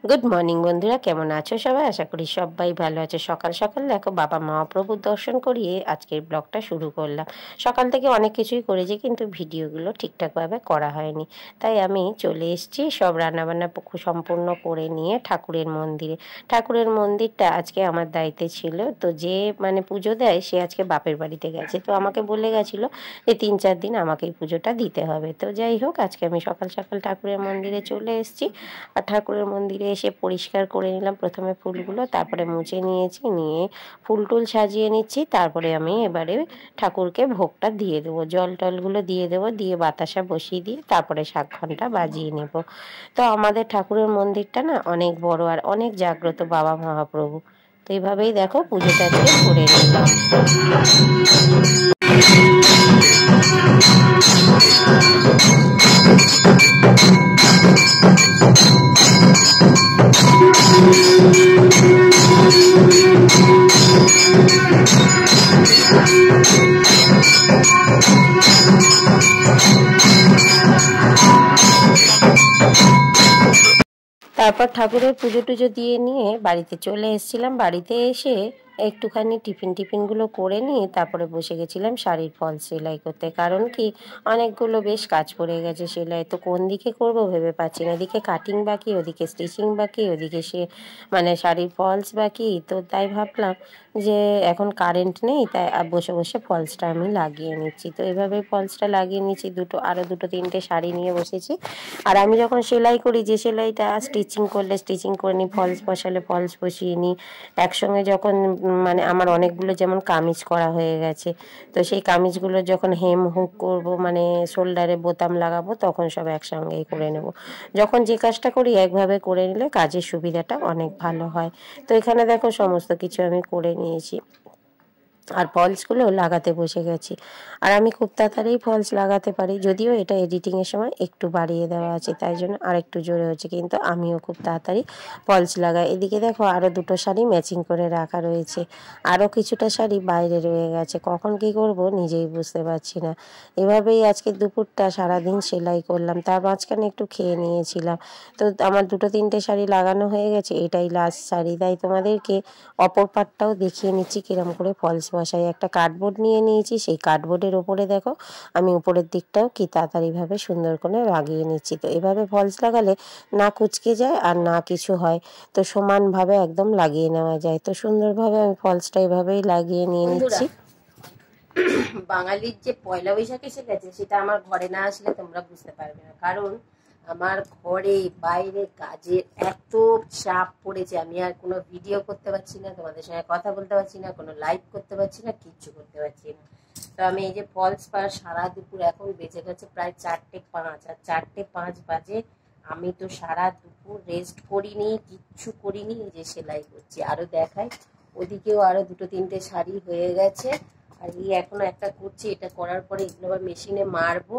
Good morning বন্ধুরা, কেমন আছো সবাই? আশা করি সবাই ভালো আছে। সকাল সকাল দেখো বাবা মহাপ্রভুর দর্শন করিয়ে আজকের ব্লগটা শুরু করলাম। সকাল থেকে অনেক কিছুই করেছি, কিন্তু ভিডিওগুলো ঠিকঠাকভাবে করা হয়নি। তাই আমি চলে এসেছি সব রান্নাবান্না সম্পূর্ণ করে নিয়ে ঠাকুরের মন্দিরে। ঠাকুরের মন্দিরটা আজকে আমার দায়িত্বে ছিল। তো যে পুজো দেয় সে আজকে বাপের বাড়িতে গেছে, তো আমাকে বলে গেছিলো যে 3-4 দিন আমাকে এই পুজোটা দিতে হবে। তো যাই হোক, আজকে আমি সকাল সকাল ঠাকুরের মন্দিরে চলে এসেছি। আর ঠাকুরের মন্দিরে এসে পরিষ্কার করে নিলাম প্রথমে ফুলগুলো, তারপরে মুছে নিয়েছি, নিয়ে ফুল টুল সাজিয়ে নিচ্ছি। তারপরে আমি এবারে ঠাকুরকে ভোগটা দিয়ে দেবো, জল টলগুলো দিয়ে দেবো, দিয়ে বাতাসা বসিয়ে দিয়ে তারপরে শাঁখ ঘন্টা বাজিয়ে নেব। তো আমাদের ঠাকুরের মন্দিরটা না অনেক বড় আর অনেক জাগ্রত বাবা মহাপ্রভু। তো এইভাবেই দেখো পুজোটা আজকে করে নিলাম। তারপর ঠাকুরের পুজো টুজো দিয়ে নিয়ে বাড়িতে চলে এসেছিলাম। বাড়িতে এসে একটুখানি টিফিনগুলো করে নিয়ে তারপরে বসে গেছিলাম শাড়ির ফল সেলাই করতে। কারণ কি, অনেকগুলো বেশ কাজ পড়ে গেছে সেলাই, তো কোন দিকে করব ভেবে পাচ্ছি না। এদিকে কাটিং বাকি, ওদিকে স্টিচিং বাকি, ওদিকে শাড়ির ফলস বাকি। তো তাই ভাবলাম যে এখন কারেন্ট নেই, তাই বসে বসে ফলসটা আমি লাগিয়ে নিচ্ছি। তো এভাবে ফলসটা লাগিয়ে নিচ্ছি। আরও দুটো তিনটে শাড়ি নিয়ে বসেছি। আর আমি যখন সেলাই করি, যে সেলাইটা স্টিচিং করলে স্টিচিং করে নিই, ফলস বসালে ফলস বসিয়ে নিই একসঙ্গে। যখন আমার অনেকগুলো যেমন কামিজ করা হয়ে গেছে, তো সেই কামিজগুলো যখন হেম হুক করব, শোল্ডারে বোতাম লাগাবো, তখন সব একসঙ্গেই করে নেব। যখন যে কাজটা করি একভাবে করে নিলে কাজের সুবিধাটা অনেক ভালো হয়। তো এখানে দেখো সমস্ত কিছু আমি করে নিয়েছি আর ফলসগুলো লাগাতে বসে গেছি। আর আমি খুব তাড়াতাড়ি ফলস লাগাতে পারি, যদিও এটা এডিটিংয়ের সময় একটু বাড়িয়ে দেওয়া আছে, তাই জন্য আর একটু জোরে হচ্ছে, কিন্তু আমিও খুব তাড়াতাড়ি ফলস লাগাই। এদিকে দেখো আরও দুটো শাড়ি ম্যাচিং করে রাখা রয়েছে, আরও কিছুটা শাড়ি বাইরে রয়ে গেছে। কখন কি করব নিজেই বুঝতে পারছি না। এভাবেই আজকে দুপুরটা সারাদিন সেলাই করলাম, তার মাঝখানে একটু খেয়ে নিয়েছিলাম। তো আমার দুটো তিনটে শাড়ি লাগানো হয়ে গেছে, এটাই লাস্ট শাড়ি। তাই তোমাদেরকে অপর পাটটাও দেখিয়ে নিচ্ছি কিরম করে ফলস বসাই। একটা কার্ডবোর্ড নিয়ে নিয়েছি, সেই কার্ডবোর্ডের ওপরে দেখো আমি উপরের দিকটাও কি তাড়াতাড়িভাবে সুন্দর করে লাগিয়ে নিচ্ছি। তো এভাবে ফলস লাগালে না কুচকে যায় আর না কিছু হয়, তো সমানভাবে একদম লাগিয়ে নেওয়া যায়। তো সুন্দরভাবে আমি ফলসটা এভাবেই লাগিয়ে নিয়ে নিচ্ছি। বাঙালির যে পয়লা বৈশাখ এসে গেছে, সেটা আমার ঘরে না আসলে তোমরা বুঝতে পারবে না। কারণ আমার ঘরে বাইরে কাজের এত চাপ পড়েছে, আমি আর কোনো ভিডিও করতে পারছি না, তোমাদের সঙ্গে কথা বলতে পারছি না, কোনো লাইভ করতে পারছি না, কিচ্ছু করতে পারছি না। তো আমি এই যে ফলস পার সারা দুপুর, এখন বেজে গেছে প্রায় 4:05, আর 4:05 বাজে আমি তো সারা দুপুর রেস্ট করিনি, কিচ্ছু করিনি, এই যে সেলাই করছি। আরো দেখাই, ওদিকেও আরো দুটো তিনটে শাড়ি হয়ে গেছে, আর এই এখনো একটা করছি। এটা করার পরে এগুলো আবার মেশিনে মারবো,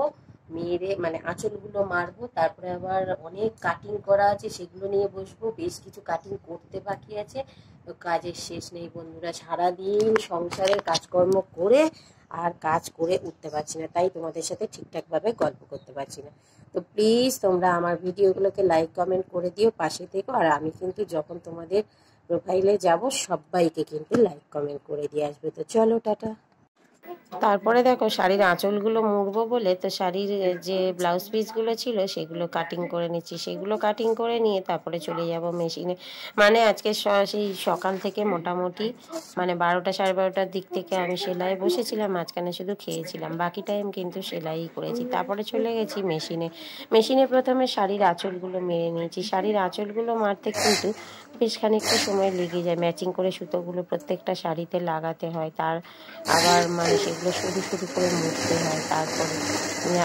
মেরে আঁচলগুলো মারবো, তারপরে আবার অনেক কাটিং করা আছে, সেগুলো নিয়ে বসবো। বেশ কিছু কাটিং করতে বাকি আছে। তো কাজের শেষ নেই বন্ধুরা, সারাদিন সংসারের কাজকর্ম করে আর কাজ করে উঠতে পারছি না, তাই তোমাদের সাথে ঠিকঠাকভাবে গল্প করতে পারছি না। তো প্লিজ তোমরা আমার ভিডিওগুলোকে লাইক কমেন্ট করে দিও, পাশে থেকো। আর আমি কিন্তু যখন তোমাদের প্রোফাইলে যাব সবাইকে কিন্তু লাইক কমেন্ট করে দিয়ে আসবে। তো চলো, টাটা। তারপরে দেখো শাড়ির আঁচলগুলো মুড়বো বলে, তো শাড়ির যে ব্লাউজ পিসগুলো ছিল সেগুলো কাটিং করে নিচ্ছি। সেগুলো কাটিং করে নিয়ে তারপরে চলে যাব মেশিনে। আজকে সেই সকাল থেকে মোটামুটি 12টা 12:30টার দিক থেকে আমি সেলাই বসেছিলাম, মাঝখানে শুধু খেয়েছিলাম, বাকি টাইম কিন্তু সেলাই করেছি। তারপরে চলে গেছি মেশিনে প্রথমে শাড়ির আঁচলগুলো মেরে নিয়েছি। শাড়ির আঁচলগুলো মারতে কিন্তু বেশ খানিকটা সময় লেগে যায়, ম্যাচিং করে সুতোগুলো প্রত্যেকটা শাড়িতে লাগাতে হয়, তার আবার সেগুলো সরু সরু করে মুড়তে হয়। তারপরে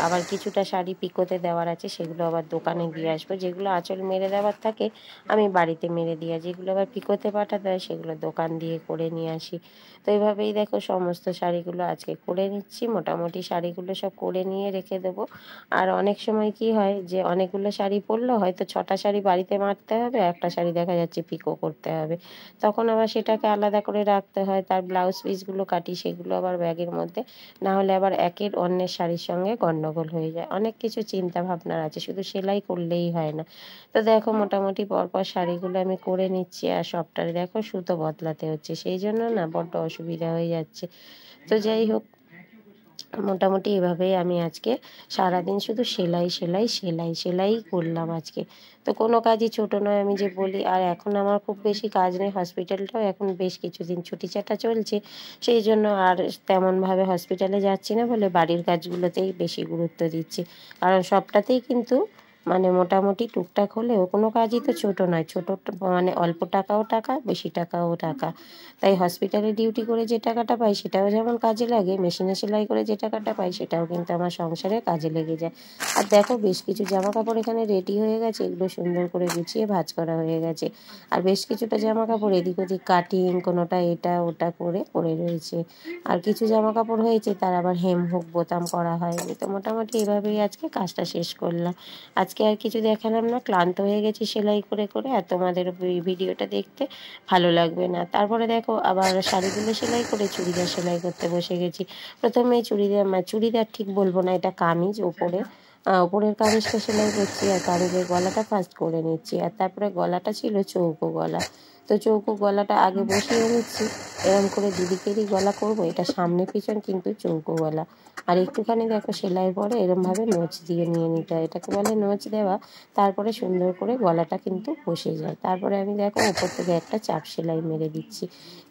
আবার কিছুটা শাড়ি পিকোতে দেওয়ার আছে, সেগুলো আবার দোকানে দিয়ে আসবো। যেগুলো আঁচল মেরে দেওয়ার থাকে আমি বাড়িতে মেরে দিই, আর যেগুলো আবার পিকোতে পাঠাতে হয় সেগুলো দোকান দিয়ে করে নিয়ে আসি। তো এইভাবেই দেখো সমস্ত শাড়িগুলো আজকে করে নিচ্ছি। মোটামুটি শাড়িগুলো সব করে নিয়ে রেখে দেবো। আর অনেক সময় কি হয় যে অনেকগুলো শাড়ি পরলো, হয়তো 6টা শাড়ি বাড়িতে মারতে হবে, একটা শাড়ি দেখা যাচ্ছে পিকো করতে হবে, তখন আবার সেটাকে আলাদা করে রাখতে হয়। তার ব্লাউজ পিসগুলো কাটি, সেগুলো আবার ব্যাগের মধ্যে মধ্যে, না হলে আবার একের অন্যের শাড়ির সঙ্গে গন্ডগোল হয়ে যায়। অনেক কিছু চিন্তা ভাবনার আছে, শুধু সেলাই করলেই হয় না। তো দেখো মোটামুটি পরপর শাড়িগুলো আমি করে নিচ্ছি, আর সবটারে দেখো সুতো বদলাতে হচ্ছে, সেই জন্য না বড্ড অসুবিধা হয়ে যাচ্ছে। তো যাই হোক, মোটামুটি এভাবেই আমি আজকে সারাদিন শুধু সেলাই সেলাই সেলাই সেলাই করলাম আজকে। তো কোনো কাজই ছোট নয় আমি যে বলি। আর এখন আমার খুব বেশি কাজ নেই, হসপিটালটাও এখন বেশ কিছুদিন ছুটি ছাটা চলছে, সেই জন্য আর তেমনভাবে হসপিটালে যাচ্ছি না বলে বাড়ির কাজগুলোতেই বেশি গুরুত্ব দিচ্ছি। কারণ সবটাতেই কিন্তু মানে মোটামুটি টুকটাক হলেও কোনো কাজই তো ছোট নয়, ছোট মানে অল্প টাকাও টাকা, বেশি টাকাও টাকা। তাই হসপিটালে ডিউটি করে যে টাকাটা পাই সেটাও যেমন কাজে লাগে, মেশিনে সেলাই করে যে টাকাটা পাই সেটাও কিন্তু আমার সংসারে কাজে লেগে যায়। আর দেখো বেশ কিছু জামা কাপড় এখানে রেডি হয়ে গেছে, এগুলো সুন্দর করে গুছিয়ে ভাঁজ করা হয়ে গেছে। আর বেশ কিছুটা জামা কাপড় এদিক ওদিক কাটিং, কোনোটা এটা ওটা করে পরে রয়েছে। আর কিছু জামা কাপড় হয়েছে তার আবার হেম হুক বোতাম করা হয়নি। তো মোটামুটি এভাবেই আজকে কাজটা শেষ করলাম। আজকে আর কিছু দেখালাম না, ক্লান্ত হয়ে গেছি সেলাই করে করে, আর তোমাদের ভিডিওটা দেখতে ভালো লাগবে না। তারপরে দেখো আবার শাড়িগুলো সেলাই করে চুড়িদার সেলাই করতে বসে গেছি। প্রথমে চুড়িদার ঠিক বলবো না, এটা কামিজ ওপরে, ওপরের কামিজটা সেলাই করছি, আর কামিজের গলাটা ফার্স্ট করে নিচ্ছি। আর তারপরে গলাটা ছিল চৌকো গলা, তো চৌকো গলাটা আগে বসিয়ে নিচ্ছি। এরম করে দুদিকেরই গলা করব, এটা সামনে পিছন কিন্তু চৌকো গলা। আর একটুখানি দেখো সেলাই পরে এরমভাবে নোচ দিয়ে নিয়ে নিতে হয়, এটাকে বলে নোচ দেওয়া। তারপরে সুন্দর করে গলাটা কিন্তু বসে যায়। তারপরে আমি দেখো ওপর থেকে একটা চাপ সেলাই মেরে দিচ্ছি।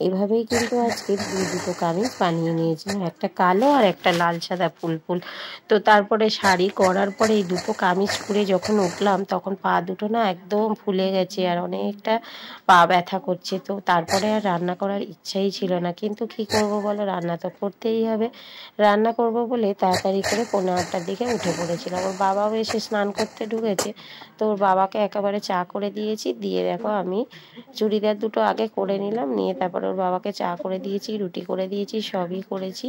এভাবেই কিন্তু আজকে দুটো কামিজ বানিয়ে নিয়েছিলাম, একটা কালো আর একটা লাল সাদা ফুল ফুল। তো তারপরে শাড়ি করার পরে এই দুটো কামিজ করে যখন উঠলাম তখন পা দুটো না একদম ফুলে গেছে, আর অনেকটা পা ব্যথা করছে। তো তারপরে আর রান্না করার ইচ্ছাই ছিল না, কিন্তু কি করব বলো, রান্না তো করতেই হবে। রান্না করব বলে তাড়াতাড়ি করে 8:45টার দিকে উঠে পড়েছিলাম। ওর বাবাও এসে স্নান করতে ঢুকেছে, তো ওর বাবাকে একেবারে চা করে দিয়েছি, দিয়ে দেখো আমি চুড়িদার দুটো আগে করে নিলাম, নিয়ে তারপরে ওর বাবাকে চা করে দিয়েছি, রুটি করে দিয়েছি, সবই করেছি।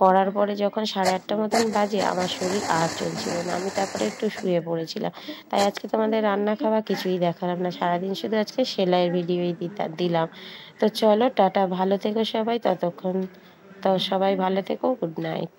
করার পরে যখন 8:30 মতন বাজে আমার শরীর আর চলছিল না, আমি তারপরে একটু শুয়ে পড়েছিলাম। তাই আজকে তোমাদের রান্না খাওয়া কিছুই দেখালাম না, সারাদিন শুধু আজকে সেলাইয়ের ভিডিওই দিলাম। তো চলো টাটা, ভালো থেকো সবাই ততক্ষণ। তো সবাই ভালো থেকো, গুড নাইট।